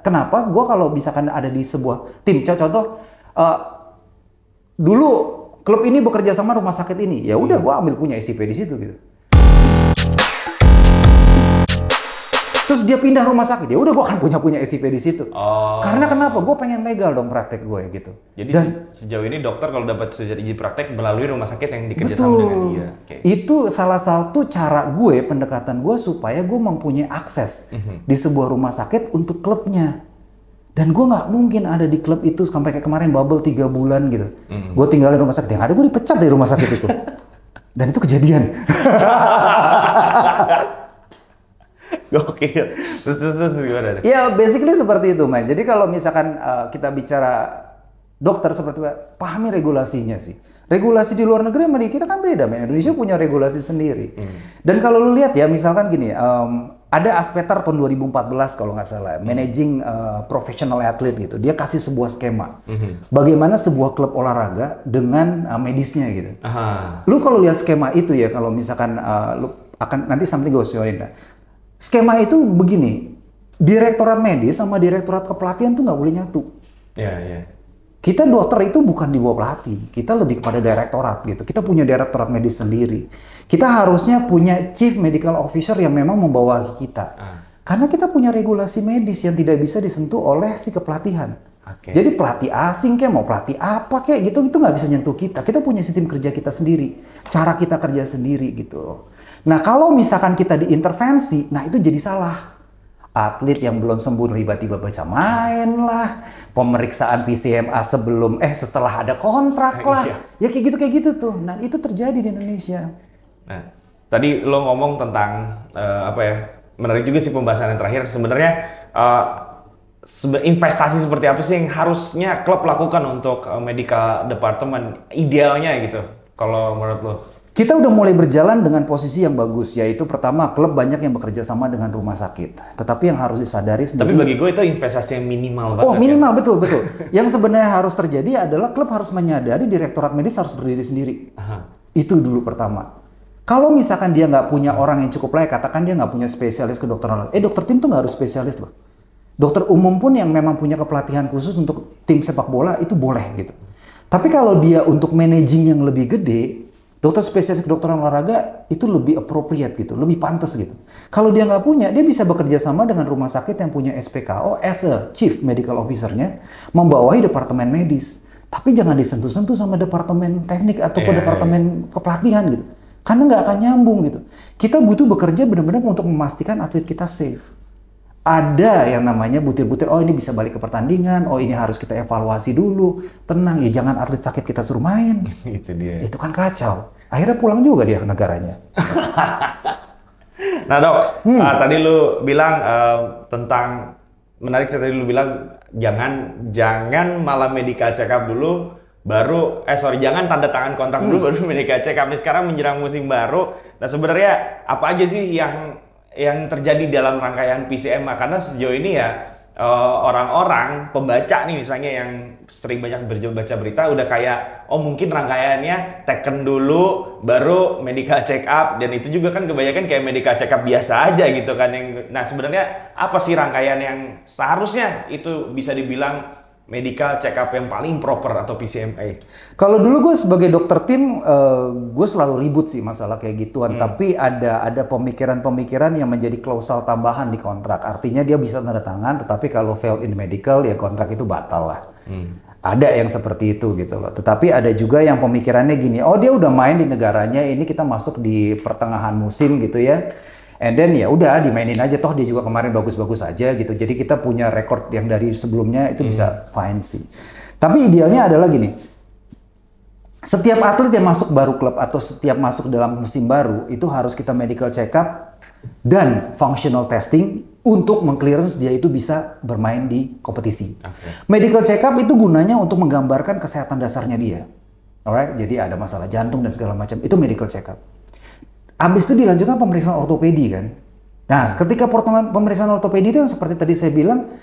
Kenapa gue kalau misalkan ada di sebuah tim, contoh dulu klub ini bekerja sama rumah sakit ini, ya udah gue ambil punya SIP di situ gitu. Terus dia pindah rumah sakit, ya udah gue akan punya SIP di situ. Karena kenapa? Gue pengen legal dong praktek gue gitu. Jadi sejauh ini dokter kalau dapat surat izin praktek melalui rumah sakit yang dikerjasama dengan dia. Itu salah satu cara gue, pendekatan gue supaya gue mempunyai akses di sebuah rumah sakit untuk klubnya. Dan gue nggak mungkin ada di klub itu sampai kayak kemarin bubble 3 bulan gitu. Gue tinggalin rumah sakit, yang ada gue dipecat dari rumah sakit itu. Dan itu kejadian. Gokil. Terus gimana? Ya basically seperti itu, man. Jadi kalau misalkan kita bicara dokter seperti pahami regulasinya sih. Regulasi di luar negeri sama di kita kan beda, man. Indonesia punya regulasi sendiri. Dan kalau lu lihat ya, misalkan gini, ada Aspetar tahun 2014 kalau nggak salah, managing professional athlete gitu. Dia kasih sebuah skema. Bagaimana sebuah klub olahraga dengan medisnya gitu. Lu kalau lihat skema itu ya, kalau misalkan lu akan nanti something gue showin dah. Skema itu begini, direktorat medis sama direktorat kepelatihan tuh nggak boleh nyatu. Kita dokter itu bukan di bawah pelatih, kita lebih kepada direktorat gitu. Kita punya direktorat medis sendiri. Kita harusnya punya chief medical officer yang memang membawahi kita. Karena kita punya regulasi medis yang tidak bisa disentuh oleh si kepelatihan. Jadi pelatih asing kayak mau pelatih apa kayak gitu, itu nggak bisa nyentuh kita. Kita punya sistem kerja kita sendiri, cara kita kerja sendiri gitu. Nah kalau misalkan kita diintervensi, nah itu jadi salah. Atlet yang belum sembuh tiba-tiba baca main lah, pemeriksaan PCMA setelah ada kontrak lah, ya kayak gitu tuh. Nah itu terjadi di Indonesia. Nah tadi lo ngomong tentang menarik juga sih pembahasan yang terakhir. Sebenarnya investasi seperti apa sih yang harusnya klub lakukan untuk medical department idealnya gitu, kalau menurut lo? Kita udah mulai berjalan dengan posisi yang bagus, yaitu pertama klub banyak yang bekerja sama dengan rumah sakit. Tetapi yang harus disadari sendiri. Tapi bagi gue itu investasi yang minimal banget. Oh minimal, betul. Yang sebenarnya harus terjadi adalah klub harus menyadari direktorat medis harus berdiri sendiri. Itu dulu pertama. Kalau misalkan dia nggak punya orang yang cukup layak, katakan dia nggak punya spesialis kedokteran. Dokter tim tuh nggak harus spesialis loh. Dokter umum pun yang memang punya kepelatihan khusus untuk tim sepak bola itu boleh gitu. Tapi kalau dia untuk managing yang lebih gede, dokter spesialis kedokteran olahraga itu lebih appropriate gitu, lebih pantas gitu. Kalau dia nggak punya, dia bisa bekerja sama dengan rumah sakit yang punya SPKO as a chief medical officer-nya, membawahi departemen medis. Tapi jangan disentuh-sentuh sama departemen teknik atau departemen kepelatihan gitu. Karena nggak akan nyambung gitu. Kita butuh bekerja benar-benar untuk memastikan atlet kita safe. Ada yang namanya butir-butir, oh ini bisa balik ke pertandingan, oh ini harus kita evaluasi dulu. Tenang, ya jangan atlet sakit kita suruh main. Itu dia. Itu kan kacau. Akhirnya pulang juga dia ke negaranya. Nah dok, tadi lu bilang tentang, menarik tadi lu bilang jangan malah medical check up dulu, jangan tanda tangan kontrak dulu baru medical check up. Sekarang menjelang musim baru, nah sebenarnya apa aja sih yang terjadi dalam rangkaian PCMA? Karena sejauh ini ya orang-orang pembaca nih misalnya yang sering banyak baca berita udah kayak mungkin rangkaiannya taken dulu baru medical check up, dan itu juga kan kebanyakan kayak medical check up biasa aja gitu kan. Nah sebenarnya apa sih rangkaian yang seharusnya itu bisa dibilang medical check up yang paling proper atau PCMA? Kalau dulu gue sebagai dokter tim, gue selalu ribut sih masalah kayak gituan. Tapi ada pemikiran-pemikiran yang menjadi klausal tambahan di kontrak. Artinya dia bisa tanda tangan, tetapi kalau fail in medical ya kontrak itu batal lah. Ada yang seperti itu gitu loh. Tetapi ada juga yang pemikirannya gini, oh dia udah main di negaranya, ini kita masuk di pertengahan musim gitu ya. And then ya udah dimainin aja, toh dia juga kemarin bagus-bagus aja gitu. Jadi kita punya rekor yang dari sebelumnya itu bisa fine sih. Tapi idealnya adalah gini. Setiap atlet yang masuk baru klub atau setiap masuk dalam musim baru itu harus kita medical check up dan functional testing untuk mengclearance dia itu bisa bermain di kompetisi. Medical check up itu gunanya untuk menggambarkan kesehatan dasarnya dia. Alright, jadi ada masalah jantung dan segala macam, itu medical check up. Habis itu dilanjutkan pemeriksaan ortopedi kan. Nah, ketika pemeriksaan ortopedi itu yang seperti tadi saya bilang,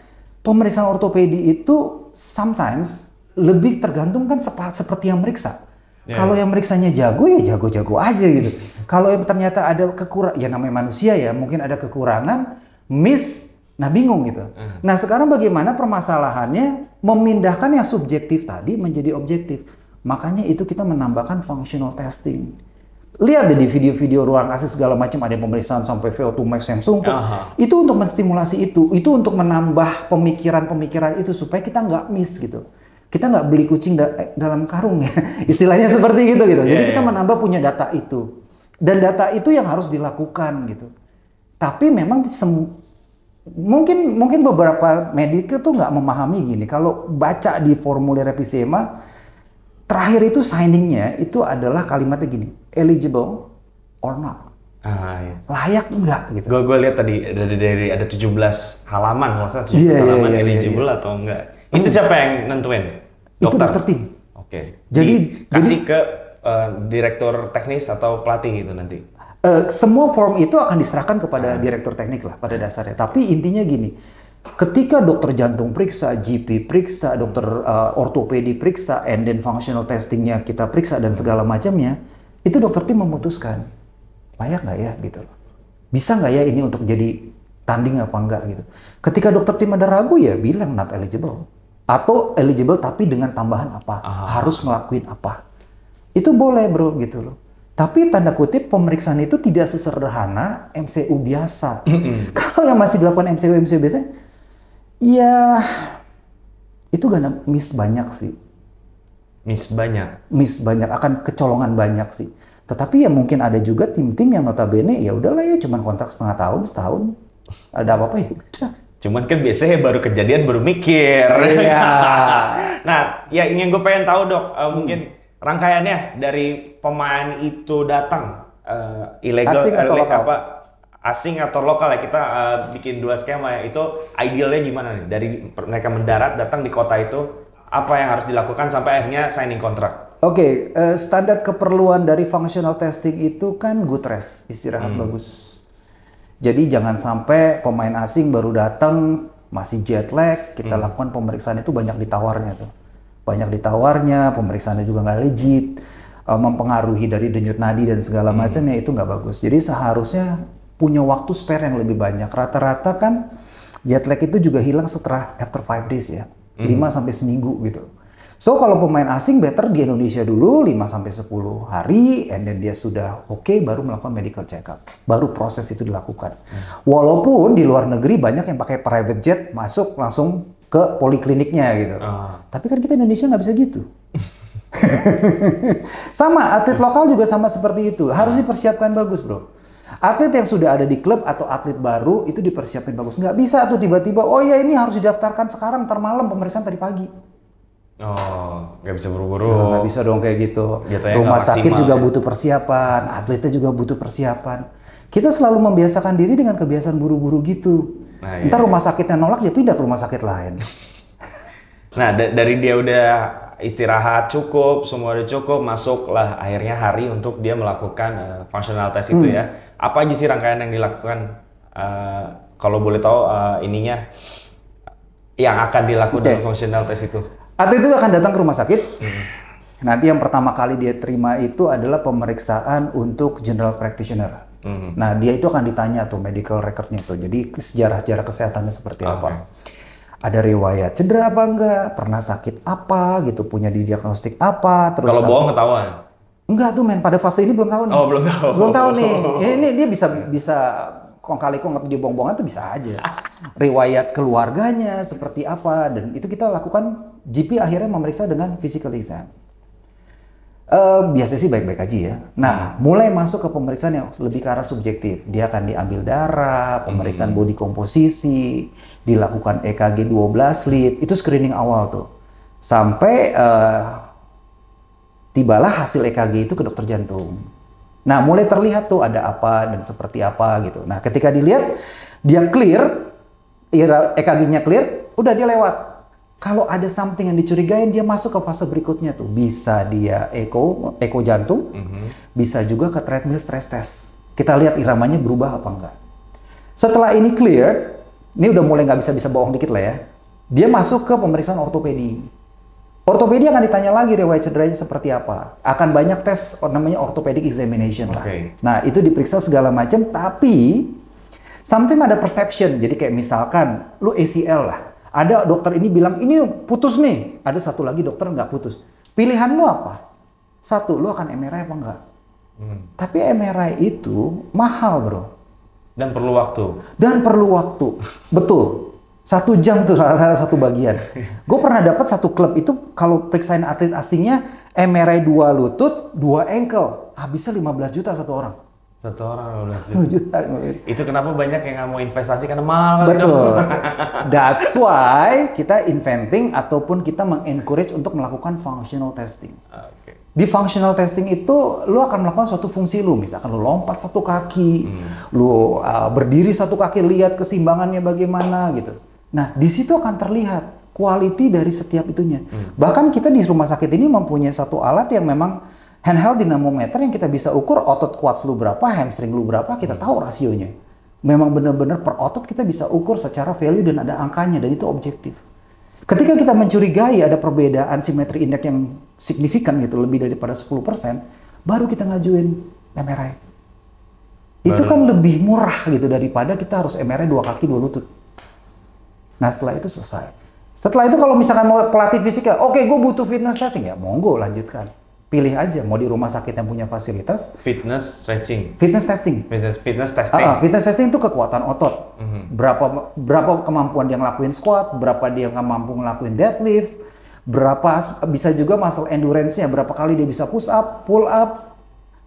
pemeriksaan ortopedi itu sometimes lebih tergantung kan seperti yang meriksa. Kalau yang meriksanya jago ya jago-jago aja gitu. Kalau yang ternyata ada kekurangan, ya namanya manusia ya, mungkin ada kekurangan, miss Nah, bingung gitu. Nah, sekarang bagaimana permasalahannya memindahkan yang subjektif tadi menjadi objektif. Makanya itu kita menambahkan functional testing. Lihat deh di video-video ruang AC segala macam ada pemeriksaan sampai VO2 max yang sungguh. Itu untuk menstimulasi itu untuk menambah pemikiran-pemikiran itu supaya kita nggak miss gitu. Kita nggak beli kucing dalam karung ya, istilahnya seperti gitu gitu. Jadi kita menambah punya data itu dan data itu yang harus dilakukan gitu. Tapi memang mungkin beberapa medik itu nggak memahami gini. Kalau baca di formulir episema terakhir itu signingnya itu adalah kalimatnya gini, eligible or not. Iya. Layak enggak gitu. Gue lihat tadi dari ada 17 halaman, maksudnya 17 halaman eligible atau enggak. Itu siapa yang nentuin? Itu dokter tim. Oke. Jadi kasih ke direktur teknis atau pelatih itu nanti. Semua form itu akan diserahkan kepada direktur teknik lah pada dasarnya. Tapi intinya gini, ketika dokter jantung periksa, GP periksa, dokter ortopedi periksa, and then functional testingnya kita periksa dan segala macamnya, itu dokter tim memutuskan layak nggak ya gitu loh. Bisa nggak ya ini untuk jadi tanding apa enggak gitu. Ketika dokter tim ada ragu ya bilang not eligible. Atau eligible tapi dengan tambahan apa, harus ngelakuin apa. Itu boleh bro gitu loh. Tapi tanda kutip pemeriksaan itu tidak sesederhana MCU biasa. Kalau yang masih dilakukan MCU biasa, ya itu gak miss banyak sih. Miss banyak, akan kecolongan banyak sih. Tetapi ya mungkin ada juga tim-tim yang notabene ya udahlah ya cuman kontrak setengah tahun, setahun. Ada apa-apa ya udah. Cuman kan biasanya baru kejadian baru mikir. Iya. Nah, ya yang gue pengen tahu dok, mungkin rangkaiannya dari pemain itu datang ilegal asing atau lokal? Asing atau lokal ya, kita bikin dua skema ya. Itu idealnya gimana nih? Dari mereka mendarat datang di kota itu, apa yang harus dilakukan sampai akhirnya signing kontrak? Oke, standar keperluan dari functional testing itu kan good rest, istirahat bagus. Jadi jangan sampai pemain asing baru datang masih jet lag, kita lakukan pemeriksaan itu banyak ditawarnya tuh. Banyak ditawarnya, pemeriksaannya juga nggak legit, mempengaruhi dari denyut nadi dan segala macamnya itu nggak bagus. Jadi seharusnya punya waktu spare yang lebih banyak. Rata-rata kan jet lag itu juga hilang setelah after 5 days ya, 5 sampai seminggu gitu. So kalau pemain asing better di Indonesia dulu 5 sampai 10 hari, and then dia sudah oke, baru melakukan medical check up. Baru proses itu dilakukan. Walaupun di luar negeri banyak yang pakai private jet masuk langsung ke polikliniknya gitu. Tapi kan kita Indonesia nggak bisa gitu. Sama, atlet lokal juga sama seperti itu. Harus dipersiapkan bagus bro. Atlet yang sudah ada di klub atau atlet baru itu dipersiapkan bagus. Nggak bisa tuh tiba-tiba, oh ya ini harus didaftarkan sekarang, ntar malam pemeriksaan tadi pagi. Oh, nggak bisa buru-buru. Nggak bisa dong kayak gitu. Rumah sakit juga butuh persiapan, atletnya juga butuh persiapan. Kita selalu membiasakan diri dengan kebiasaan buru-buru gitu. Nah, ntar rumah sakitnya nolak ya pindah ke rumah sakit lain. Nah, dari dia udah istirahat cukup, semua udah cukup, masuklah akhirnya hari untuk dia melakukan functional test itu ya. Apa aja sih rangkaian yang dilakukan? Kalau boleh tahu ininya yang akan dilakukan dalam functional test itu? Atlet itu akan datang ke rumah sakit. Nanti yang pertama kali dia terima itu adalah pemeriksaan untuk general practitioner. Nah, dia itu akan ditanya tuh medical record-nya tuh. Jadi sejarah-sejarah kesehatannya seperti apa. Ada riwayat cedera apa enggak, pernah sakit apa gitu, punya diagnostik apa, terus kalau bohong ketahuan. Enggak tuh men, pada fase ini belum tahu nih. Oh, belum tahu. Belum tahu nih. Ini dia bisa kong kali kong atau dia bohong-bohongan tuh bisa aja. Riwayat keluarganya seperti apa, dan itu kita lakukan. GP akhirnya memeriksa dengan physical exam. Biasanya sih baik-baik aja ya. Nah, mulai masuk ke pemeriksaan yang lebih ke arah subjektif. Dia akan diambil darah, pemeriksaan body komposisi, dilakukan EKG 12 lead, itu screening awal tuh. Sampai tibalah hasil EKG itu ke dokter jantung. Nah, mulai terlihat tuh ada apa dan seperti apa gitu. Nah, ketika dilihat, dia clear, EKG-nya clear, udah dia lewat. Kalau ada something yang dicurigain, dia masuk ke fase berikutnya tuh. Bisa dia echo jantung, bisa juga ke treadmill stress test. Kita lihat iramanya berubah apa enggak. Setelah ini clear, ini udah mulai nggak bisa bohong dikit lah ya. Dia masuk ke pemeriksaan ortopedi. Ortopedi akan ditanya lagi riwayat cederanya seperti apa. Akan banyak tes namanya orthopedic examination lah. Nah, itu diperiksa segala macam, tapi Sometimes ada perception. Jadi kayak misalkan lu ACL lah. Ada dokter ini bilang ini putus nih. Ada satu lagi dokter nggak putus. Pilihan lu apa? Satu, lu akan MRI apa enggak? Tapi MRI itu mahal bro. Dan perlu waktu. Betul. 1 jam tuh salah satu bagian. Gue pernah dapat satu klub itu kalau periksain atlet asingnya MRI 2 lutut, 2 ankle. Habisnya 15 juta satu orang. Satu orang 15 juta. Itu kenapa banyak yang nggak mau investasi karena mahal. Betul. That's why kita inventing ataupun kita mengencourage untuk melakukan functional testing. Okay. Di functional testing itu lu akan melakukan suatu fungsi lu, misalkan lu lompat satu kaki, lu berdiri satu kaki, lihat keseimbangannya bagaimana gitu. Nah di situ akan terlihat quality dari setiap itunya. Bahkan kita di rumah sakit ini mempunyai satu alat yang memang handheld dinamometer yang kita bisa ukur otot quads lu berapa, hamstring lu berapa, kita tahu rasionya. Memang benar-benar per otot kita bisa ukur secara value dan ada angkanya dan itu objektif. Ketika kita mencurigai ada perbedaan simetri indeks yang signifikan gitu, lebih daripada 10%, baru kita ngajuin MRI. Itu kan lebih murah gitu daripada kita harus MRI 2 kaki 2 lutut. Nah setelah itu selesai. Setelah itu kalau misalkan mau pelatih fisik ya, oke gue butuh fitness testing ya, monggo lanjutkan. Pilih aja mau di rumah sakit yang punya fasilitas. Fitness testing. Fitness testing. Fitness testing. Fitness testing itu kekuatan otot. Berapa kemampuan dia ngelakuin squat, berapa dia mampu ngelakuin deadlift, berapa bisa juga muscle endurance-nya, berapa kali dia bisa push up, pull up,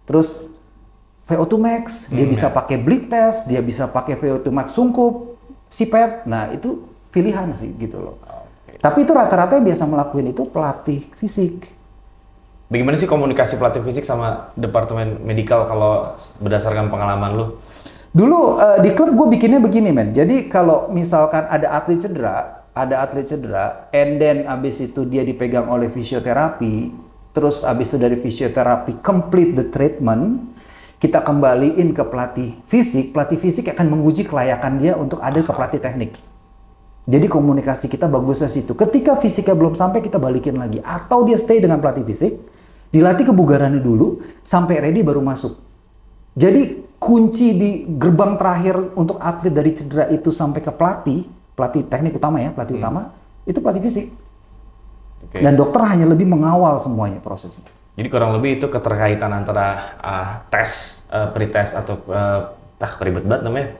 terus VO2 max, dia bisa pakai bleep test, dia bisa pakai VO2 max sungkup, CPAT. Nah itu pilihan sih gitu loh. Okay. Tapi itu rata-rata yang biasa melakukan itu pelatih fisik. Bagaimana sih komunikasi pelatih fisik sama departemen medikal kalau berdasarkan pengalaman lu? Dulu di klub gue bikinnya begini men. Jadi kalau misalkan ada atlet cedera, and then abis itu dia dipegang oleh fisioterapi, terus abis itu dari fisioterapi complete the treatment, kita kembaliin ke pelatih fisik akan menguji kelayakan dia untuk ada ke pelatih teknik. Jadi komunikasi kita bagusnya situ. Ketika fisiknya belum sampai kita balikin lagi. Atau dia stay dengan pelatih fisik, dilatih kebugarannya dulu, sampai ready baru masuk. Jadi kunci di gerbang terakhir untuk atlet dari cedera itu sampai ke pelatih teknik utama ya, pelatih utama, itu pelatih fisik. Okay. Dan dokter hanya lebih mengawal semuanya prosesnya. Jadi kurang lebih itu keterkaitan antara tes, pre-test atau ribet banget namanya,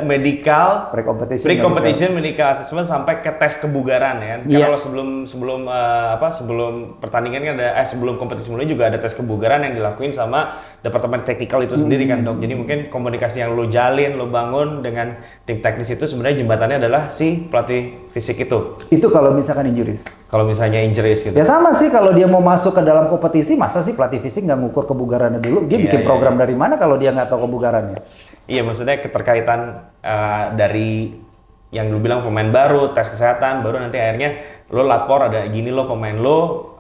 medical, pre-competition medical assessment sampai ke tes kebugaran ya. Karena kalau sebelum pertandingan kan ada sebelum kompetisi mulai juga ada tes kebugaran yang dilakuin sama departemen teknikal itu sendiri kan dok. Jadi mungkin komunikasi yang lo jalin, lo bangun dengan tim teknis itu sebenarnya jembatannya adalah si pelatih fisik itu. Itu kalau misalkan injuries. Kalau misalnya injuries gitu. Ya sama sih kalau dia mau masuk ke dalam kompetisi, masa sih pelatih fisik nggak ngukur kebugarannya dulu? Dia bikin program dari mana kalau dia nggak tahu kebugarannya? Iya, maksudnya keterkaitan dari yang lu bilang pemain baru, tes kesehatan, baru nanti akhirnya lo lapor ada gini lo pemain lo,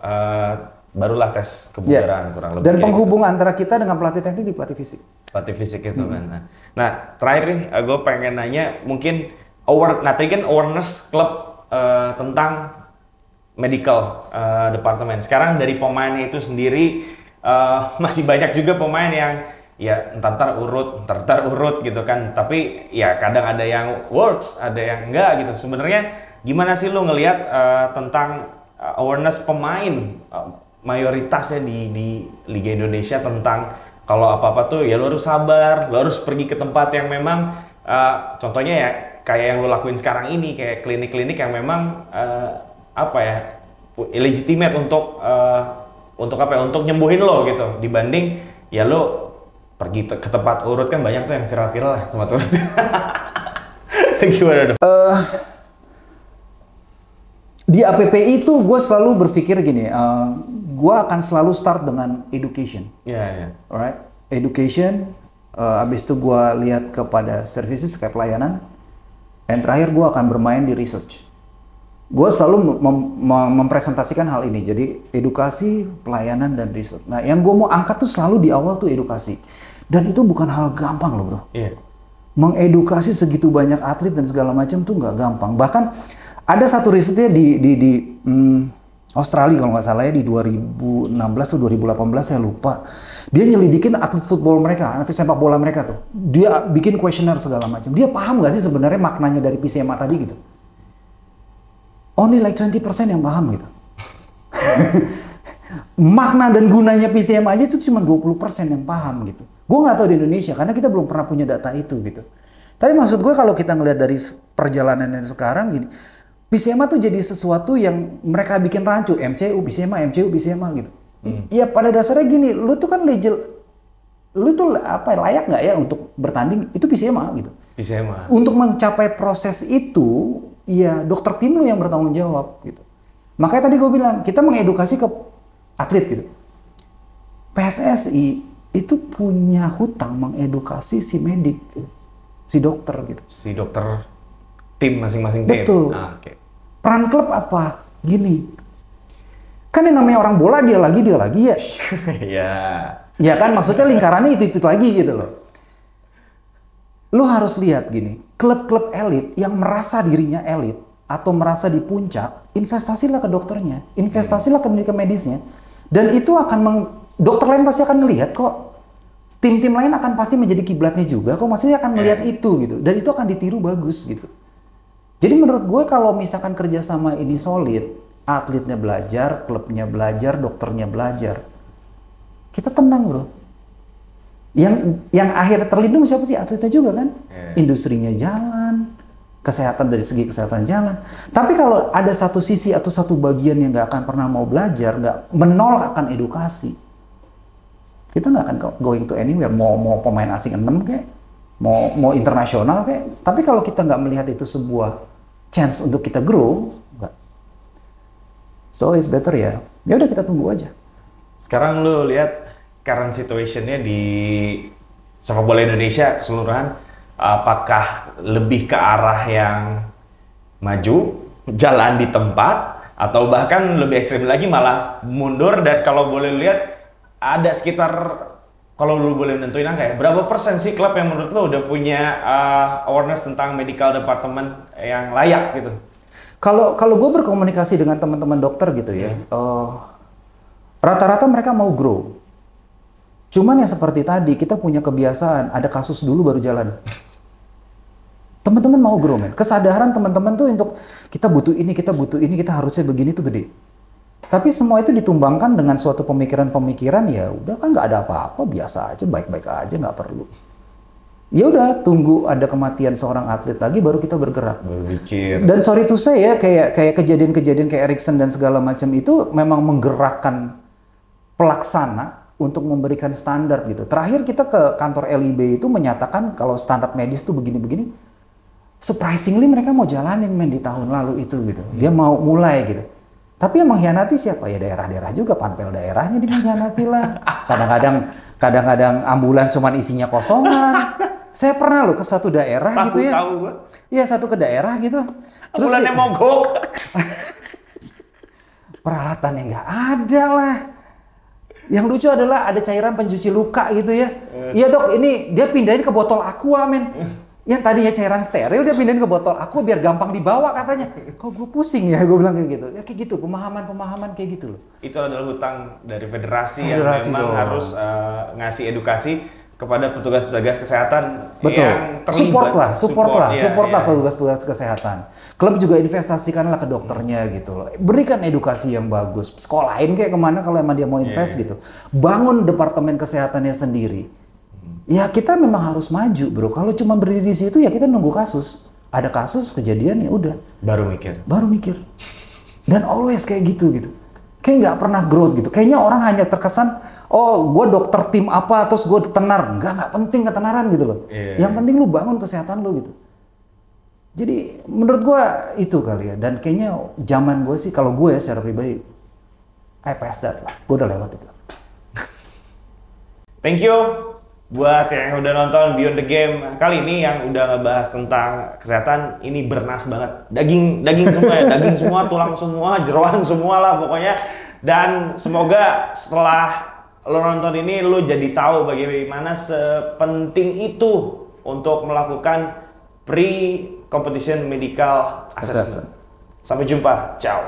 barulah tes kebugaran kurang lebih. Dan penghubung antara kita dengan pelatih teknik di pelatih fisik. Pelatih fisik itu kan. Nah, terakhir nih, gue pengen nanya mungkin tadi kan awareness klub tentang medical department. Sekarang dari pemainnya itu sendiri masih banyak juga pemain yang ya entar urut gitu kan, tapi ya kadang ada yang works, ada yang enggak gitu. Sebenarnya gimana sih lo ngelihat tentang awareness pemain mayoritasnya di Liga Indonesia tentang kalau apa-apa tuh ya lo harus sabar, lo harus pergi ke tempat yang memang contohnya ya kayak yang lo lakuin sekarang ini, kayak klinik-klinik yang memang legitimate untuk nyembuhin lo gitu, dibanding ya lo pergi ke tempat urut kan banyak tuh yang viral-viral lah tempat urut. Gimana dong? Di APPI itu gue selalu berpikir gini, gue akan selalu start dengan education. Alright, education. Abis itu gue lihat kepada services kayak pelayanan. Dan terakhir gue akan bermain di research. Gue selalu mempresentasikan hal ini. Jadi edukasi, pelayanan, dan research. Nah yang gue mau angkat tuh selalu di awal tuh edukasi. Dan itu bukan hal gampang loh bro. Mengedukasi segitu banyak atlet dan segala macam tuh nggak gampang. Bahkan ada satu risetnya di Australia kalau nggak salah ya di 2016 atau 2018 saya lupa. Dia nyelidikin atlet football mereka, atlet sepak bola mereka tuh. Dia bikin kuesioner segala macam. Dia paham nggak sih sebenarnya maknanya dari PCMA tadi gitu? Only like 20% yang paham gitu. Makna dan gunanya PCMA aja itu cuma 20% yang paham gitu. Gue nggak tahu di Indonesia karena kita belum pernah punya data itu gitu. Tapi maksud gue kalau kita ngelihat dari perjalanan yang sekarang gini, PCMA tuh jadi sesuatu yang mereka bikin rancu, MCU, PCMA gitu. Ya pada dasarnya gini, lu tuh kan lu tuh apa layak nggak ya untuk bertanding? Itu PCMA gitu. PCMA. Untuk mencapai proses itu, ya dokter tim lu yang bertanggung jawab gitu. Makanya tadi gue bilang, kita mengedukasi ke atlet gitu. PSSI itu punya hutang mengedukasi si medik, si dokter gitu. Si dokter tim masing-masing tim. Betul. Okay. Peran klub apa? Gini. Kan yang namanya orang bola dia lagi ya. Iya. Ya kan maksudnya lingkarannya itu lagi gitu loh. Lu harus lihat gini, klub-klub elit yang merasa dirinya elit atau merasa di puncak, investasilah ke dokternya, investasilah ke medisnya. Dan itu akan dokter lain pasti akan ngelihat kok. Tim-tim lain akan pasti menjadi kiblatnya juga kok, maksudnya akan melihat itu gitu. Dan itu akan ditiru bagus gitu. Jadi menurut gue kalau misalkan kerjasama ini solid, atletnya belajar, klubnya belajar, dokternya belajar, kita tenang bro. Yang akhirnya terlindung siapa sih? Atletnya juga kan? Industrinya jalan, kesehatan dari segi kesehatan jalan. Tapi kalau ada satu sisi atau satu bagian yang nggak akan pernah mau belajar, nggak menolak akan edukasi, kita nggak akan going to anywhere. Mau pemain asing 6 kayak, mau internasional kayak. Tapi kalau kita nggak melihat itu sebuah chance untuk kita grow, enggak. So it's better ya udah kita tunggu aja. Sekarang lu lihat current situationnya di sepak bola Indonesia keseluruhan, apakah lebih ke arah yang maju, jalan di tempat, atau bahkan lebih ekstrim lagi malah mundur? Dan kalau boleh lihat ada sekitar, kalau lu boleh nentuin angka ya, berapa persen sih klub yang menurut lu udah punya awareness tentang medical department yang layak gitu? Kalau gue berkomunikasi dengan teman-teman dokter gitu ya, rata-rata mereka mau grow. Cuman ya seperti tadi, kita punya kebiasaan, ada kasus dulu baru jalan. Teman-teman mau grow men, kesadaran teman-teman tuh untuk kita butuh ini, kita harusnya begini tuh gede. Tapi semua itu ditumbangkan dengan suatu pemikiran-pemikiran, ya udah kan nggak ada apa-apa, biasa aja, baik-baik aja, nggak perlu. Ya udah tunggu ada kematian seorang atlet lagi baru kita bergerak. Berpikir. Dan sorry to say ya, kayak kejadian-kejadian kayak Erikson dan segala macam itu memang menggerakkan pelaksana untuk memberikan standar gitu. Terakhir kita ke kantor LIB itu menyatakan kalau standar medis tuh begini-begini. Surprisingly mereka mau jalanin men di tahun lalu itu gitu. Dia mau mulai gitu. Tapi yang mengkhianati siapa? Ya daerah-daerah juga, panpel daerahnya dikhianati lah. Kadang-kadang ambulan cuman isinya kosongan. Saya pernah loh ke satu daerah gitu ya. Tahu gue. Iya, satu ke daerah gitu. Terus ambulannya mogok. Peralatannya nggak ada lah. Yang lucu adalah ada cairan pencuci luka gitu ya. Iya dok, ini dia pindahin ke botol aqua men. Yang tadinya cairan steril dia pindahin ke botol aqua biar gampang dibawa katanya. Kok gue pusing ya, gue bilang kayak gitu. Ya kayak gitu, pemahaman kayak gitu loh. Itu adalah hutang dari federasi yang memang harus ngasih edukasi kepada petugas-petugas kesehatan. Betul. Yang terlibat. Support lah petugas-petugas kesehatan. Klub juga investasikanlah ke dokternya gitu loh. Berikan edukasi yang bagus. Sekolahin kayak kemana kalau emang dia mau invest gitu. Bangun departemen kesehatannya sendiri. Ya kita memang harus maju bro. Kalau cuma berdiri di situ ya kita nunggu kasus. Ada kasus kejadian ya udah. Baru mikir. Dan always kayak gitu. Kayak nggak pernah growth gitu. Kayaknya orang hanya terkesan, oh gue dokter tim apa terus gue tenar. Nggak penting ketenaran gitu loh. Yang penting lu bangun kesehatan lu gitu. Jadi menurut gue itu kali ya. Dan kayaknya zaman gue sih, kalau gue ya secara pribadi, I pass that lah. Gue udah lewat itu. Thank you buat yang udah nonton Beyond the Game kali ini yang udah ngebahas tentang kesehatan. Ini bernas banget, daging semua ya, daging semua, tulang semua, jeroan semua lah pokoknya. Dan semoga setelah lo nonton ini lo jadi tahu bagaimana sepenting itu untuk melakukan pre-competition medical assessment. Sampai jumpa, ciao.